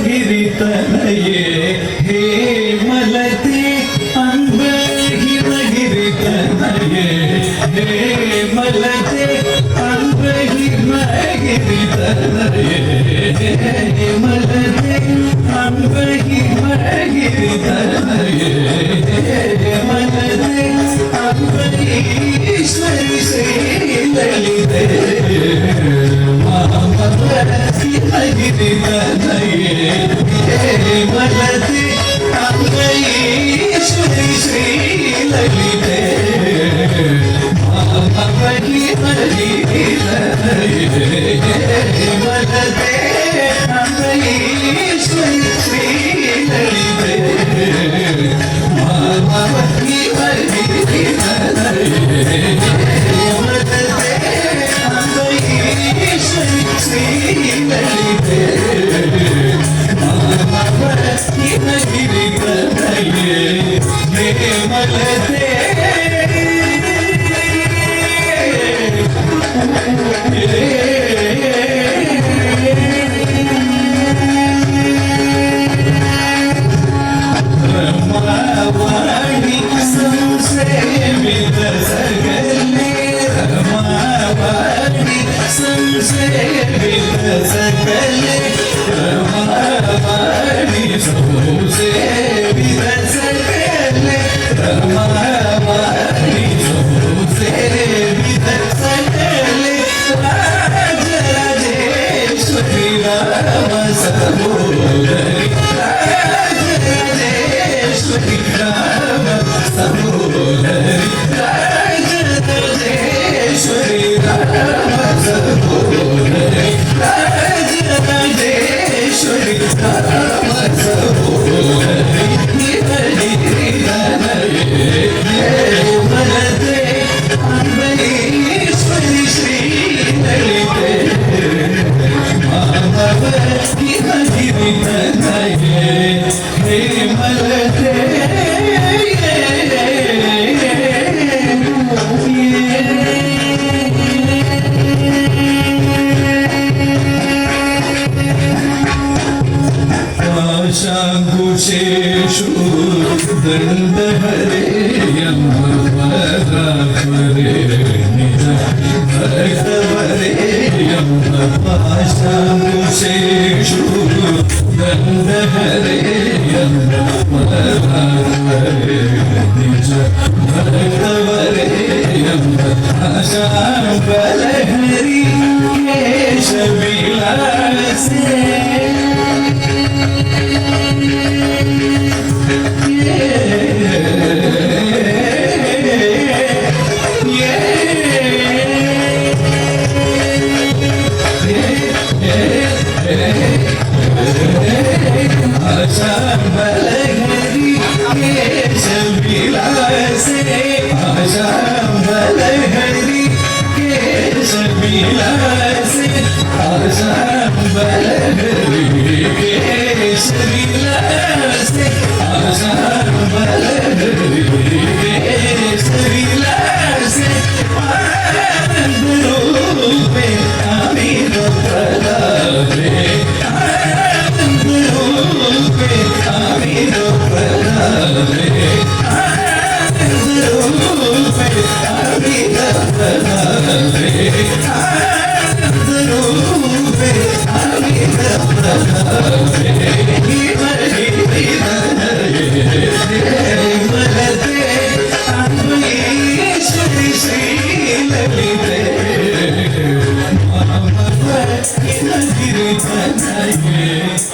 ಹಿಮಗಿರಿತನಯೇ ಹೇ ಮಲತೆ ಅಂಬ ಹಿಮಗಿರಿತನಯೇ ಹೇ ಮಲತೆ ಅಂಬ ಹಿಮಗಿರಿತನಯೇ ಹೇ ಮಲತೆ ಅಂಬ ಹಿಮಗಿರಿತನಯೇ ಹೇ ಮಲತೆ ಅಂಬ ಈಶ್ವರಿ ಶ್ರೀ ಲಲಿತೆ ಹಿಮಗಿರಿತನಯೇ ಮಲತೆ ಅಂಬರೀಶ್ವರಿ ಶ್ರೀ ಲಲಿತೆ ಮಲತೆ ಅಂಬರೀಶ್ವರಿ ಶ್ರೀ ಲಲಿತೆ ಅಂಬರೀಶ್ವರಿ ಶ್ರೀ ಲಲಿತೆ ಹಿಮಗಿರಿತನಯೇ ಹೇ ಮಲತೆ ರಮಾವಾಣಿ ಸಂಸೇವಿತ ಸಕಲೆ ರಮಾವಾಣಿ ಸಂಸೇವಿತ ಸಕಲೆ ರಮಾವಾಣಿ ಸಂಸೇವಿತ ಸಕಲೆ ರಮಾವಾಣಿ ಸಂಸೇವಿತ ಸಕಲೆ ರಾಜರಾಜೇಶ್ವರಿ ರಾಮ ಸಹೋದರಿ ರಾಜರಾಜೇಶ್ವರಿ ರಾಮ ಸಹೋದರಿ ರಾಜರಾಜೇಶ್ವರಿ ರಾಮ ಸಹೋದರಿ ರಾಜರಾಜೇಶ್ವರಿ ರಾಮ ಸಹೋದರಿ ಹಿಮಗಿರಿತನಯೇ ಹೇ ಮಲತೆ ಅಂಬರೀಶ್ವರಿ ಶ್ರೀ ಲಲಿತೆ ಹಿಮಗಿರಿತನಯೇ ಹೇ ಮಲತೆ ಪಾಶಾಂಕುಶೇಷು ದಂಡಹರೇ ಯಮವರಾತ್ಮರೇ ನಿಜ ಭಕ್ತವರೇ ಯಮ ಪಾಶಾಂಕುಶೇಷು ದಂಡಹರೇ ಯಮವರಾತ್ಮರೇ ನಿಜ ಭಕ್ತವರೇ ಯಮ ಆಶಾಂಬಲಹರಿ ಕೇಶವಿಲಾಸೇ आशांबलहरी केशविलासे आशांबलहरी केशविलासे आशांबलहरी केशविलासे आशांबलहरी केशविलासे आनंद रूपे अमित प्रलापे Thank you.